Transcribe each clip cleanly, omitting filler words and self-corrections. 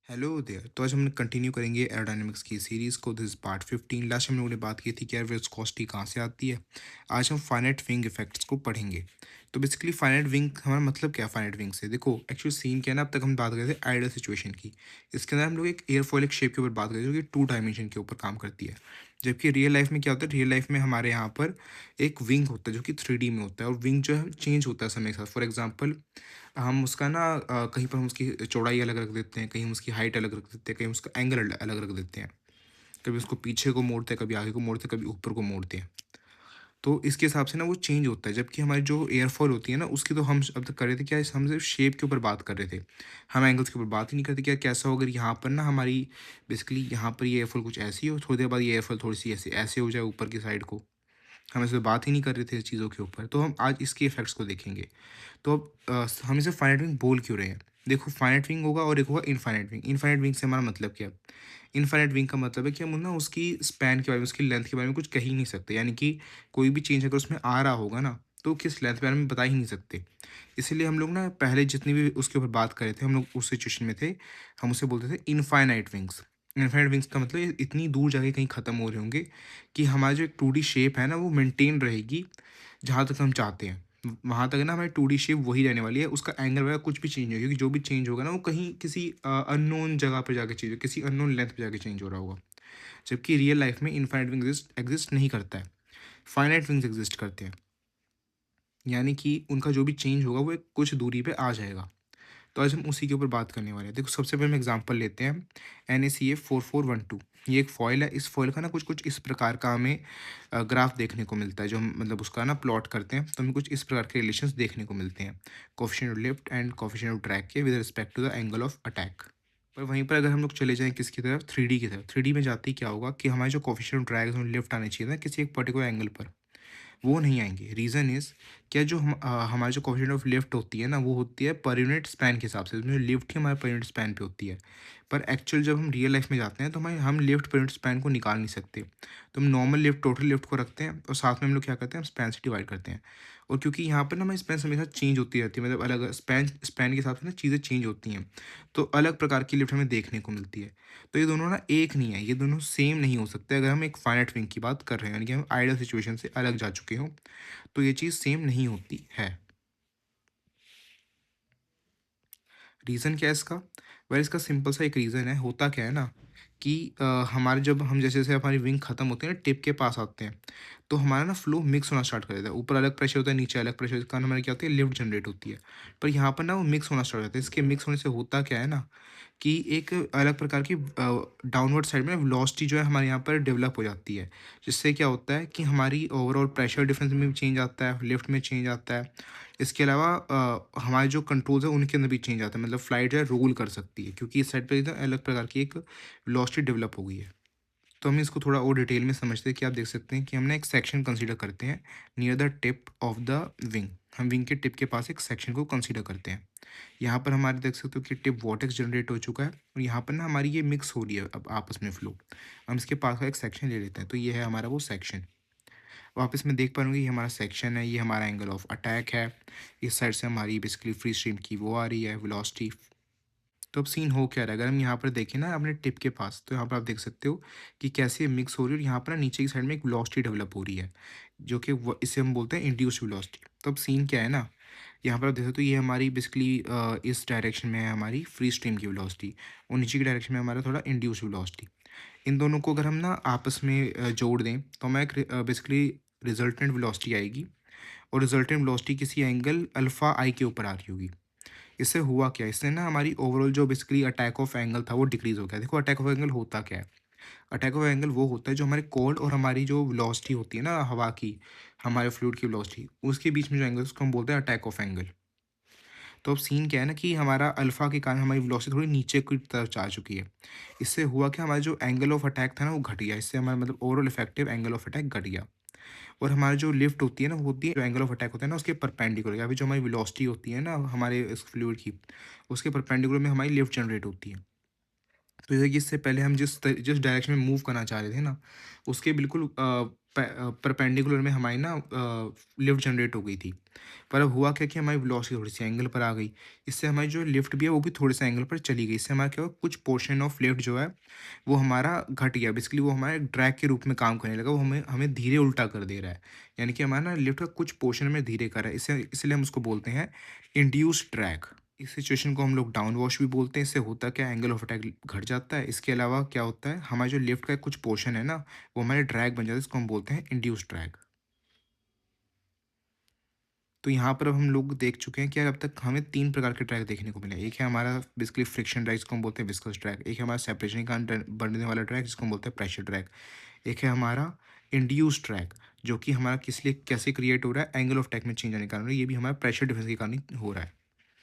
Hello there. तो आज हम कंटिन्यू करेंगे एरोडायनामिक्स की सीरीज़ को। This part 15। लास्ट हम लोगों ने बात की थी कि यार विस्कोसिटी कहाँ से आती है। आज हम फाइनाइट विंग इफेक्ट्स को पढ़ेंगे। तो बेसिकली फाइनाइट विंग हमारा मतलब क्या है? फाइनाइट विंग से देखो एक्चुअल सीन क्या है ना, अब तक हम बात कर रहे थे आइडियल सिचुएशन की। इसके अंदर हम लोग एक एयरफॉइल शेप के ऊपर बात कर रहे थे जो कि 2 डायमेंशन के ऊपर काम करती है। जबकि रियल लाइफ में क्या होता है, रियल लाइफ में हमारे यहाँ पर एक विंग होता है जो कि 3D में होता है, और विंग जो है चेंज होता है समय के साथ। फॉर एग्जाम्पल हम उसका ना कहीं पर हम उसकी चौड़ाई अलग रख देते हैं, कहीं हम उसकी हाइट अलग रख देते हैं, कहीं उसका एंगल अलग रख देते हैं। कभी उसको पीछे को मोड़ते हैं, कभी आगे को मोड़ते हैं, कभी ऊपर को मोड़ते हैं। तो इसके हिसाब से ना वो चेंज होता है। जबकि हमारी जो एयरफॉल होती है ना, उसकी तो हम अब तक कर रहे थे क्या, हम सिर्फ शेप के ऊपर बात कर रहे थे। हम एंगल्स के ऊपर बात ही नहीं करते क्या कैसा हो अगर यहाँ पर ना हमारी बेसिकली यहाँ पर ये एयरफॉल कुछ ऐसी हो, थोड़ी देर बाद ये एयरफॉल थोड़ी सी ऐसे ऐसे हो जाए ऊपर की साइड को। हम इस पे बात ही नहीं कर रहे थे इस चीज़ों के ऊपर। तो हम आज इसके इफेक्ट्स को देखेंगे। तो अब हम इसे फाइनाइट विंग बोल क्यों रहे हैं? देखो फाइनाइट विंग होगा और एक होगा इनफाइनाइट विंग। इनफाइनाइट विंग से हमारा मतलब क्या है? इनफाइनाइट विंग का मतलब है कि हम ना उसकी स्पैन के बारे में, उसकी लेंथ के बारे में कुछ कह ही नहीं सकते। यानी कि कोई भी चेंज अगर उसमें आ रहा होगा ना, तो किस लेंथ के बारे में बता ही नहीं सकते। इसीलिए हम लोग ना पहले जितनी भी उसके ऊपर बात कर रहे थे, हम लोग उस सिचुएशन में थे, हम उसे बोलते थे इनफाइनाइट विंग्स। इनफाइनाइट विंग्स का मतलब ये इतनी दूर जाके कहीं ख़त्म हो रहे होंगे कि हमारा जो एक 2D शेप है ना, वो मेंटेन रहेगी जहाँ तक हम चाहते हैं। वहाँ तक ना हमारी 2D शेप वही रहने वाली है, उसका एंगल वगैरह कुछ भी चेंज नहीं होगा, क्योंकि जो भी चेंज होगा ना वो कहीं किसी अननोन जगह पे जाके चेंज, किसी अननोन लेंथ पे जाके चेंज हो रहा होगा। जबकि रियल लाइफ में इनफाइनाइट विंग एग्जिस्ट नहीं करता है, फाइनाइट विंग्स एग्जिस्ट करते हैं। यानी कि उनका जो भी चेंज होगा वो एक कुछ दूरी पे आ जाएगा। तो आज हम उसी के ऊपर बात करने वाले हैं। देखो सबसे पहले हम एग्जांपल लेते हैं NaCl4412। ये एक फॉइल है। इस फॉइल का ना कुछ कुछ इस प्रकार का हमें ग्राफ देखने को मिलता है। जो हम मतलब उसका ना प्लॉट करते हैं तो हमें कुछ इस प्रकार के रिलेशंस देखने को मिलते हैं, coefficient of lift and coefficient of drag के with respect to the angle of attack. पर वहीं पर अगर हम लोग चले जाएं किसकी तरफ, 3D की तरफ, 3D में जाते ही क्या होगा कि हमारे जो कोफिशिएंट ऑफ ड्रैग लिफ्ट आने चाहिए ना किसी एक पर्टिकुलर एंगल पर, वो नहीं आएँगे। रीज़न इज़ क्या, जो हमारी जो कोएफ़िशिएंट ऑफ लिफ्ट होती है ना, वो होती है पर यूनिट स्पैन के हिसाब से। उसमें लिफ्ट ही हमारे पर यूनिट स्पैन पे होती है। पर एक्चुअल जब हम रियल लाइफ़ में जाते हैं तो हम लिफ्ट पर यूनिट स्पैन को निकाल नहीं सकते। तो हम नॉर्मल लिफ्ट, टोटल लिफ्ट को रखते हैं और साथ में हम लोग क्या करते हैं, हम स्पैन से डिवाइड करते हैं। और क्योंकि यहाँ पर ना हमारी स्पैन हमेशा चेंज होती रहती है, मतलब अलग स्पैन स्पैन के हिसाब से ना चीज़ें चेंज होती हैं। तो अलग प्रकार की लिफ्ट हमें देखने को मिलती है। तो ये दोनों ना एक नहीं है, ये दोनों सेम नहीं हो सकते अगर हम एक फाइनाइट विंग की बात कर रहे हैं, यानी कि हम आइडियल सिचुएशन से अलग जा चुके हों, तो ये चीज़ सेम नहीं होती है। रीज़न क्या है इसका? वेल इसका सिंपल सा एक रीज़न है। होता क्या है ना कि हमारे जब हम जैसे-जैसे हमारी विंग खत्म होती है ना, टिप के पास आते हैं, तो हमारा ना फ्लो मिक्स होना स्टार्ट कर देता है। ऊपर अलग प्रेशर होता है, नीचे अलग प्रेशर, इसके कारण हमारी क्या होती है, लिफ्ट जनरेट होती है। पर यहाँ पर ना वो मिक्स होना स्टार्ट हो जाता है। इसके मिक्स होने से होता क्या है ना कि एक अलग प्रकार की डाउनवर्ड साइड में वेलोसिटी जो है हमारे यहाँ पर डेवलप हो जाती है। जिससे क्या होता है कि हमारी ओवरऑल प्रेशर डिफरेंस में भी चेंज आता है, लिफ्ट में चेंज आता है। इसके अलावा हमारे जो कंट्रोल्स हैं उनके अंदर भी चेंज आता है, मतलब फ्लाइट जो है रोल कर सकती है, क्योंकि इस साइड पे एकदम अलग प्रकार की एक वेलोसिटी डेवलप हो गई है। तो हम इसको थोड़ा और डिटेल में समझते हैं कि आप देख सकते हैं कि हम ना एक सेक्शन कंसीडर करते हैं near the tip of the wing. हम विंग के टिप के पास एक सेक्शन को कंसीडर करते हैं। यहाँ पर हमारे देख सकते हो कि टिप वॉर्टेक्स जनरेट हो चुका है, और यहाँ पर ना हमारी ये मिक्स हो रही है अब आपस में फ्लो। हम इसके पास का एक सेक्शन ले लेते हैं, तो ये है हमारा वो सेक्शन। आप इसमें देख पा रहे होंगे ये हमारा सेक्शन है, ये हमारा एंगल ऑफ अटैक है। इस साइड से हमारी बेसिकली फ्री स्ट्रीम की वो आ रही है वेलोसिटी। तो अब सीन हो क्या रहा है, अगर हम यहाँ पर देखें ना अपने टिप के पास, तो यहाँ पर आप देख सकते हो कि कैसे मिक्स हो रही है, और यहाँ पर ना नीचे की साइड में एक वेलोसिटी डेवलप हो रही है, जो कि इसे हम बोलते हैं इंड्यूस्ड वेलोसिटी। तो अब सीन क्या है ना, यहाँ पर आप देख सकते हो ये हमारी बेसिकली इस डायरेक्शन में है हमारी फ्री स्ट्रीम की वेलोसिटी, और नीचे की डायरेक्शन में हमारा थोड़ा इंड्यूस्ड वेलोसिटी। इन दोनों को अगर हम ना आपस में जोड़ दें तो हमें एक बेसिकली रिजल्टेंट वेलोसिटी आएगी, और रिजल्टेंट वेलोसिटी किसी एंगल अल्फा आई के ऊपर आ रही होगी। इससे हुआ क्या, इससे ना हमारी ओवरऑल जो बेसिकली अटैक ऑफ एंगल था वो डिक्रीज हो गया। देखो अटैक ऑफ एंगल होता क्या है? अटैक ऑफ एंगल वो होता है जो हमारे कोल्ड और हमारी जो वेलोसिटी होती है ना हवा की, हमारे फ्लूइड की वेलोसिटी, उसके बीच में जो एंगल उसको हम बोलते हैं अटैक ऑफ एंगल। तो अब सीन क्या है ना कि हमारा अल्फा के कारण हमारी वेलोसिटी थोड़ी नीचे की तरफ जा चुकी है। इससे हुआ कि हमारा जो एंगल ऑफ अटैक था ना वो घट गया। इससे हमारा मतलब overall effective angle of attack घट गया। और हमारी जो लिफ्ट होती है ना, वो होती है जो एंगल ऑफ अटैक होता है ना उसके परपेंडिकुलर, या फिर जो हमारी वेलोसिटी होती है ना हमारे इस फ्लूइड की, उसके परपेंडिकुलर में हमारी लिफ्ट जनरेट होती है। तो जैसे कि इससे पहले हम जिस डायरेक्शन में मूव करना चाह रहे थे ना, उसके बिल्कुल परपेंडिकुलर में हमारी ना लिफ्ट जनरेट हो गई थी। पर अब हुआ क्या कि हमारी वेलोसिटी थोड़ी-सी एंगल पर आ गई। इससे हमारी जो लिफ्ट भी है वो भी थोड़े-से एंगल पर चली गई। इससे हमारा क्या हुआ, कुछ पोर्शन ऑफ लिफ्ट जो है वो हमारा घट गया। बेसिकली वो हमारे ड्रैग के रूप में काम करने लगा। वो हमें हमें धीरे उल्टा कर दे रहा है। यानी कि हमारा ना लिफ्ट का कुछ पोर्शन हमें धीरे कर रहा है। इसलिए हम उसको बोलते हैं इंड्यूस्ड ड्रैग। इस सिचुएशन को हम लोग डाउन वॉश भी बोलते हैं। इससे होता क्या है, एंगल ऑफ अटैक घट जाता है। इसके अलावा क्या होता है, हमारा जो लिफ्ट का कुछ पोर्शन है ना, वो हमारे ड्रैग बन जाता है। इसको हम बोलते हैं इंड्यूस्ड ड्रैग। तो यहाँ पर अब हम लोग देख चुके हैं कि यार अब तक हमें 3 प्रकार के ट्रैक देखने को मिले। एक है हमारा बेसिकली फ्रिक्शन ड्रैग जिसको हम बोलते हैं विस्कस ट्रैक। एक है हमारा सेपरेशन के कारण बनने वाला ट्रैक जिसको हम बोलते हैं प्रेशर ट्रैक। एक है हमारा इंड्यूस्ड ट्रैक जो कि हमारा किस लिए कैसे क्रिएट हो रहा है, एंगल ऑफ अटैक में चेंज आने के कारण। ये भी हमारा प्रेशर डिफरेंस के कारण ही हो रहा है।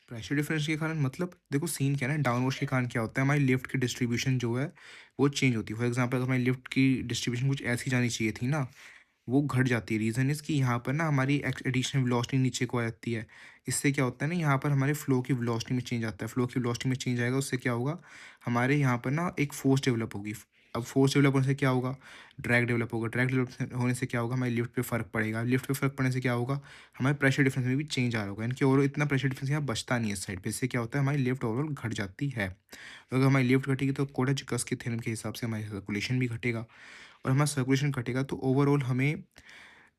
प्रेशर डिफरेंस के कारण मतलब देखो सीन क्या है ना, डाउनवॉश के कारण क्या होता है, हमारी लिफ्ट की डिस्ट्रीब्यूशन जो है वो चेंज होती है। फॉर एग्जांपल अगर हमारी लिफ्ट की डिस्ट्रीब्यूशन कुछ ऐसी जानी चाहिए थी ना, वो घट जाती है। रीज़न इज़ कि यहाँ पर ना हमारी एडिशनल वेलोसिटी नीचे को आ जाती है। इससे क्या होता है ना, यहाँ पर हमारे फ्लो की वेलोसिटी में चेंज आता है। फ्लो की वेलोसिटी में चेंज आएगा, उससे क्या होगा, हमारे यहाँ पर ना एक फोर्स डेवलप होगी। अब फोर्स डेवलप होने से क्या होगा, ड्रैग डेवलप होगा। ड्रैग डेवलप होने से क्या होगा, हमारी लिफ्ट पे फ़र्क पड़ेगा। लिफ्ट पे फ़र्क पड़ने से क्या होगा, हमारे प्रेशर डिफरेंस में भी चेंज आ रहा होगा। यानी कि और इतना प्रेशर डिफरेंस यहाँ बचता नहीं है इस साइड पे। इससे क्या होता है, हमारी लिफ्ट ओवरऑल घट जाती है। अगर हमारी लिफ्ट घटेगी तो कोड़ा-चिकस के थ्योरम के हिसाब से हमारी सर्कुलेशन भी घटेगा। और हमारा सर्कुलेशन घटेगा तो ओवरऑल हमें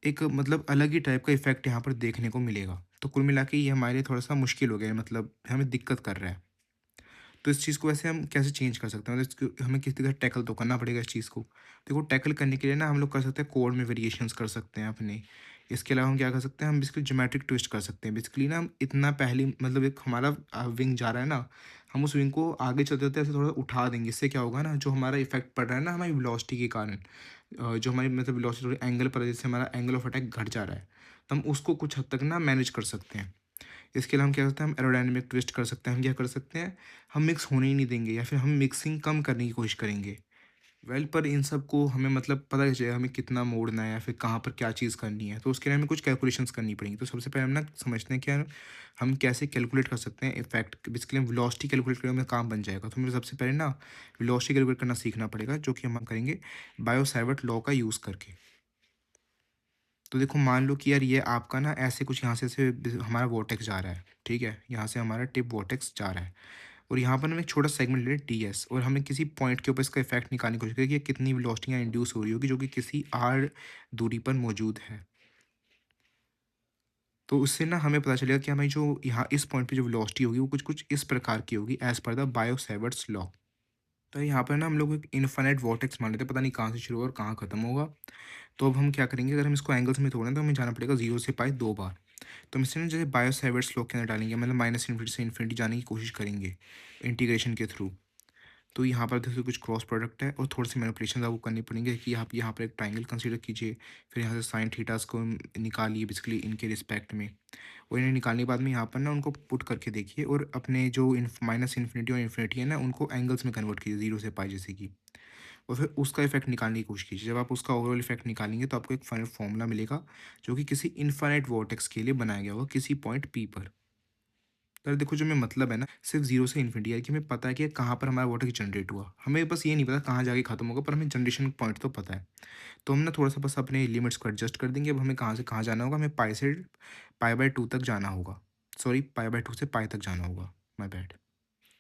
एक मतलब अलग ही टाइप का इफ़ेक्ट यहाँ पर देखने को मिलेगा। तो कुल मिला के ये हमारे लिए थोड़ा-सा मुश्किल हो गया है, मतलब हमें दिक्कत कर रहा है। तो इस चीज़ को वैसे हम कैसे चेंज कर सकते हैं? मतलब इसको हमें किसी तरह टैकल तो करना पड़ेगा इस चीज़ को। देखो टैकल करने के लिए ना हम लोग कर सकते हैं, कोड में वेरिएशंस कर सकते हैं अपने। इसके अलावा हम क्या कर सकते हैं, हम बेसिकली ज्योमेट्रिक ट्विस्ट कर सकते हैं। बेसिकली ना हम इतना पहले मतलब एक हमारा विंग जा रहा है ना, हम उस विंग को आगे चलते-चलते ऐसे थोड़ा उठा देंगे। इससे क्या होगा ना, जो हमारा इफ़ेक्ट पड़ रहा है ना हमारी वेलोसिटी के कारण, जो हमारी मतलब वेलोसिटी थोड़ी एंगल पर है, जिससे हमारा एंगल ऑफ अटैक घट जा रहा है, तो हम उसको कुछ हद तक ना मैनेज कर सकते हैं। इसके अलावा हम क्या करते हैं, हम एरोडायनामिक ट्विस्ट कर सकते हैं। हम क्या कर सकते हैं, हम मिक्स होने ही नहीं देंगे या फिर हम मिक्सिंग कम करने की कोशिश करेंगे। पर इन सब को हमें मतलब पता चलेगा हमें कितना मोड़ना है या फिर कहाँ पर क्या चीज़ करनी है। तो उसके लिए हमें कुछ कैलकुलेशंस करनी पड़ेंगी। तो सबसे पहले हम ना समझते हैं कि यार हम कैसे कैलकुलेट कर सकते हैं इफेक्ट। बेसिकली हम वेलोसिटी कैलकुलेट करने में काम बन जाएगा। तो हमें सबसे पहले ना वेलोसिटी कैलकुलेट करना सीखना पड़ेगा, जो कि हम करेंगे बायो सावर्ट लॉ का यूज़ करके। तो देखो मान लो कि यार ये आपका ना ऐसे कुछ यहाँ से हमारा वोर्टेक्स जा रहा है, ठीक है, यहाँ से हमारा टिप वोर्टेक्स जा रहा है और यहाँ पर हम एक छोटा सेगमेंट ले रहे हैं डी एस, और हमें किसी पॉइंट के ऊपर इसका इफेक्ट निकालने की कोशिश करें कि ये कितनी वेलोसिटी यहाँ इंड्यूस हो रही होगी जो कि किसी आर दूरी पर मौजूद है। तो उससे ना हमें पता चलेगा कि हमारी जो यहाँ इस पॉइंट पे जो वेलोसिटी होगी वो कुछ कुछ इस प्रकार की होगी as per the bio Savart's law. तो यहाँ पर ना हम लोग एक इनफाइनाइट वोर्टेक्स मान लेते हैं, पता नहीं कहाँ से शुरू होगा और कहाँ खत्म होगा। तो अब हम क्या करेंगे, अगर हम इसको एंगल्स में तोड़ें तो हमें जाना पड़ेगा 0 से पाई 2 बार। तो हम इसे ना जैसे बायो साइवर्ट्स लॉ के अंदर डालेंगे, मतलब माइनस इन्फिनिटी से इन्फिनिटी जाने की कोशिश करेंगे इंटीग्रेशन के थ्रू। तो यहाँ पर देखिए कुछ क्रॉस प्रोडक्ट है और थोड़ी सी मैनिपुलेशन आपको करनी पड़ेंगे कि आप यहाँ पर एक ट्राइंगल कंसीडर कीजिए, फिर यहाँ से साइन थीटास को निकालिए बेसिकली इनके रिस्पेक्ट में, और इन्हें निकालने के बाद में यहाँ पर ना उनको पुट करके देखिए और अपने जो माइनस इन्फिनिटी और इन्फिनिटी है ना उनको एंगल्स में कन्वर्ट कीजिए 0 से पाई जैसे कि, और फिर उसका इफेक्ट निकालने की कोशिश कीजिए। जब आप उसका ओवरऑल इफेक्ट निकालेंगे तो आपको एक फाइनल फॉर्मूला मिलेगा जो कि किसी इनफाइनाइट वॉर्टेक्स के लिए बनाया गया होगा किसी पॉइंट पी पर। तो देखो जो मैं मतलब है ना, सिर्फ 0 से इन्फिनिटी है कि हमें पता है कि कहाँ पर हमारा वॉर्टेक्स जनरेट हुआ। हमें बस ये नहीं पता कहाँ जाके खत्म होगा, पर हमें जनरेशन पॉइंट तो पता है। तो हम ना थोड़ा-सा बस अपने लिमिट्स को एडजस्ट कर देंगे। अब हमें कहाँ से कहाँ जाना होगा, हमें पाई से पाई बाय 2 तक जाना होगा। सॉरी, पाई बाय 2 से पाई तक जाना होगा। My bad.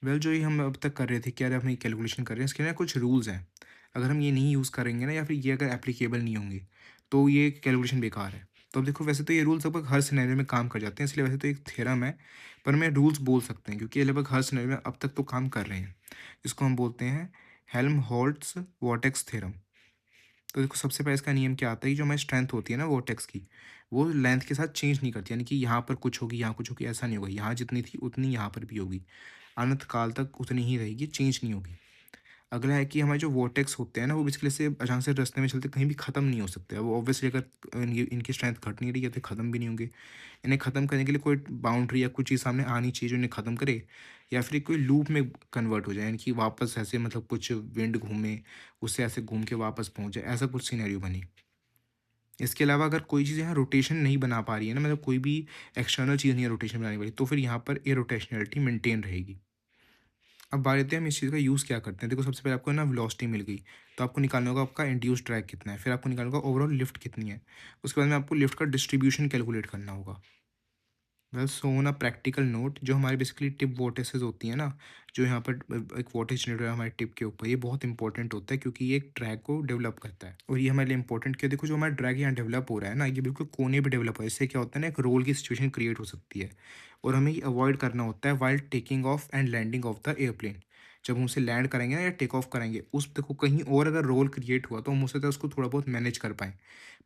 जो ये हम अब तक कर रहे थे कि यार हम ये कैलकुलेशन कर रहे हैं, इसके ना कुछ रूल्स हैं। अगर हम ये नहीं यूज़ करेंगे ना या फिर ये अगर एप्लीकेबल नहीं होंगे, तो ये कैलकुलेशन बेकार है। तो अब देखो वैसे तो ये रूल्स लगभग हर सिनेरियो में काम कर जाते हैं, इसलिए वैसे तो एक थ्योरम है, पर मैं रूल्स बोल सकते हैं क्योंकि ये लगभग हर सिनेरियो में अब तक तो काम कर रहे हैं। इसको हम बोलते हैं हेल्महोल्ट्ज़ वॉर्टेक्स थ्योरम। तो देखो सबसे पहले इसका नियम क्या आता है कि जो हमारी स्ट्रेंथ होती है ना वोर्टेक्स की, वो लेंथ के साथ चेंज नहीं करती। यानी कि यहाँ पर कुछ होगी, यहाँ कुछ होगी, ऐसा नहीं होगा। यहाँ जितनी थी उतनी यहाँ पर भी होगी। अनंत काल तक उतनी ही रहेगी, चेंज नहीं होगी। अगला है कि हमारे जो वोर्टेक्स होते हैं ना, वो बेसिकली से अचानक से रास्ते में चलते कहीं भी ख़त्म नहीं हो सकते। अब ऑब्वियसली अगर इनकी स्ट्रेंथ घट नहीं रही है तो ख़त्म भी नहीं होंगे। इन्हें ख़त्म करने के लिए कोई बाउंड्री या कुछ चीज़ सामने आनी चाहिए जो इन्हें ख़त्म करे, या फिर कोई लूप में कन्वर्ट हो जाए, यानी कि वापस ऐसे मतलब कुछ विंड घूमे, उससे ऐसे घूम के वापस पहुँच जाए, ऐसा कुछ सिनेरियो बने। इसके अलावा अगर कोई चीज़ यहाँ रोटेशन नहीं बना पा रही है ना, मतलब कोई भी एक्सटर्नल चीज़ नहीं है रोटेशन बनाने वाली, तो फिर यहाँ पर इरोटेशनैलिटी मेंटेन रहेगी। अब बात आती है हम इस चीज़ का यूज़ क्या करते हैं। देखो सबसे पहले आपको ना वेलोसिटी मिल गई, तो आपको निकालना होगा आपका इंड्यूस्ड ड्रैग कितना है, फिर आपको निकालना होगा ओवरऑल लिफ्ट कितनी है। उसके बाद में आपको लिफ्ट का डिस्ट्रीब्यूशन कैलकुलेट करना होगा। Well so on a practical note, जो हमारी बेसिकली टिप वोर्टिसेस होती हैं ना, जो यहाँ पर एक वोर्टिस जनरेट है हमारे टिप के ऊपर, ये बहुत इंपॉर्टेंट होता है क्योंकि ये एक ड्रैग को डेवलप करता है। और ये हमारे लिए इंपॉर्टेंट क्यों, देखो जो हमारा ड्रैग यहाँ डेवलप हो रहा है ना, ये बिल्कुल कोने पे डेवलप हो रहा है। इससे क्या होता है ना, एक रोल की सिचुएशन क्रिएट हो सकती है और हमें ये अवॉइड करना होता है while taking off and landing of the airplane. जब हम उसे लैंड करेंगे ना या टेक ऑफ करेंगे, उस देखो कहीं और अगर रोल क्रिएट हुआ तो हम उससे उसको थोड़ा बहुत मैनेज कर पाएँ।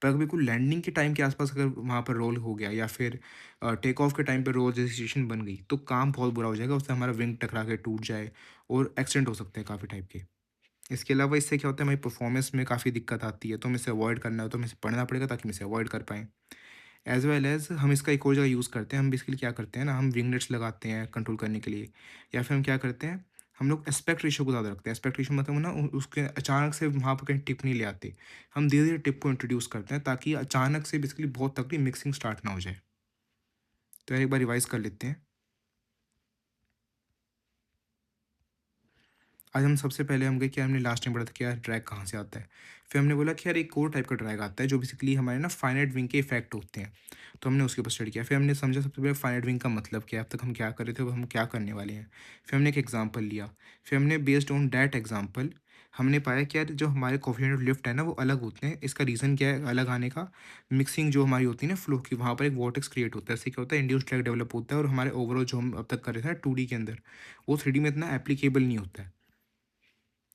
पर अगर बिल्कुल लैंडिंग के टाइम के आसपास अगर वहाँ पर रोल हो गया या फिर टेक ऑफ के टाइम पे रोल जैसी सिचुएशन बन गई, तो काम बहुत बुरा हो जाएगा, उससे हमारा विंग टकरा के टूट जाए और एक्सीडेंट हो सकते हैं काफ़ी टाइप के। इसके अलावा इससे क्या होता है, हमारी परफॉर्मेंस में काफ़ी दिक्कत आती है, तो हमें इसे अवॉइड करना है, तो हमें इसे पढ़ना पड़ेगा ताकि हम इसे अवॉइड कर पाएँ। एज़ वेल एज़ हम इसका एक और जगह यूज़ करते हैं, हम बेसिकली क्या करते हैं ना, हम विंगलेट्स लगाते हैं कंट्रोल करने के लिए, या फिर हम क्या करते हैं, हम लोग एस्पेक्ट रेशियो को ज़्यादा रखते हैं। एस्पेक्ट रेशियो मतलब ना उसके अचानक से वहाँ पर कहीं टिप नहीं ले आते। हम धीरे-धीरे टिप को इंट्रोड्यूस करते हैं ताकि अचानक से बेसिकली बहुत तगड़ी मिक्सिंग स्टार्ट ना हो जाए। तो यार एक बार रिवाइज़ कर लेते हैं। आज हम सबसे पहले हम गए कि हमने लास्ट टाइम पढ़ा था कि यार ड्रैग कहाँ से आता है। फिर हमने बोला कि यार एक और टाइप का ड्रैग आता है जो बेसिकली हमारे ना फाइनाइट विंग के इफेक्ट होते हैं। तो हमने उसके ऊपर स्टडी किया। फिर हमने समझा सबसे पहले फाइनाइट विंग का मतलब क्या है, अब तक हम क्या कर रहे थे, अब हम क्या करने वाले हैं। फिर हमने एक एग्जांपल लिया। फिर हमने बेस्ड ऑन दैट एग्जांपल हमने पाया कि यार जो हमारे कोएफिशिएंट ऑफ लिफ्ट है ना वो अलग होते हैं। इसका रीज़न क्या है अलग आने का, मिक्सिंग जो हमारी होती है ना फ्लो की, वहाँ पर एक वॉर्टेक्स क्रिएट होता है। इससे क्या होता है, इंड्यूस्ड ड्रैग डेवलप होता है और हमारे ओवरऑल जो हम अब तक कर रहे थे ना 2D के अंदर, वो 3D में इतना एप्लीकेबल नहीं होता है।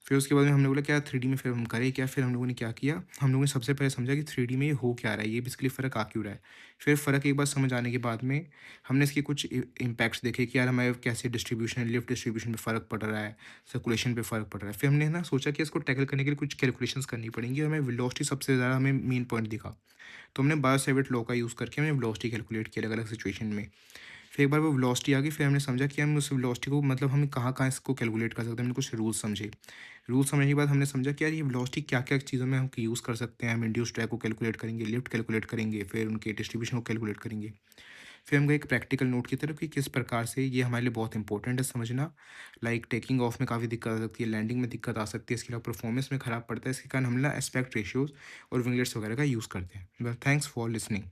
फिर उसके बाद में हमने बोला क्या 3D में फिर हम करें क्या? फिर हम लोगों ने क्या किया, हम लोगों ने सबसे पहले समझा कि 3D में ये हो क्या रहा है, ये बेसिकली फ़र्क आ क्यों रहा है। फिर फ़र्क एक बार समझ आने के बाद में हमने इसके कुछ इम्पैक्ट्स देखे कि यार हमारे कैसे डिस्ट्रीब्यूशन, लिफ्ट डिस्ट्रीब्यूशन पे फ़र्क पड़ रहा है, सर्कुलेशन पे फ़र्क पड़ रहा है। फिर हमने ना सोचा कि इसको टैकल करने के लिए कुछ कैलकुलेशंस करनी पड़ेंगी और हमें वेलोसिटी सबसे ज़्यादा हमें मेन पॉइंट दिखा। तो हमने बायो-सेवर्ट लॉ का यूज़ करके हमने वेलोसिटी कैलकुलेट किया अलग-अलग सिचुएशन में। फिर एक बार वो वेलोसिटी आ गई, फिर हमने समझा कि हम उस वेलोसिटी को मतलब हम कहाँ-कहाँ इसको कैलकुलेट कर सकते हैं, हमने कुछ रूल्स समझे। रूल्स समझने के बाद हमने समझा कि यार ये वेलोसिटी क्या-क्या चीज़ों में हम यूज़ कर सकते हैं। हम इंड्यूस्ड ड्रैग को कैलकुलेट करेंगे, लिफ्ट कैलकुलेट करेंगे, फिर उनके डिस्ट्रीब्यूशन को कैलकुलेट करेंगे। फिर हम गए एक प्रैक्टिकल नोट की तरफ कि किस प्रकार से ये हमारे लिए बहुत इंपॉर्टेंट है समझना। लाइक टेकिंग ऑफ में काफ़ी दिक्कत आ सकती है, लैंडिंग में दिक्कत आ सकती है, इसके अलावा परफॉर्मेंस में ख़राब पड़ता है। इसके कारण हम ना एस्पेक्ट रेशियोज़ और विंगलेट्स वगैरह का यूज़ करते हैं। Well thanks for listening.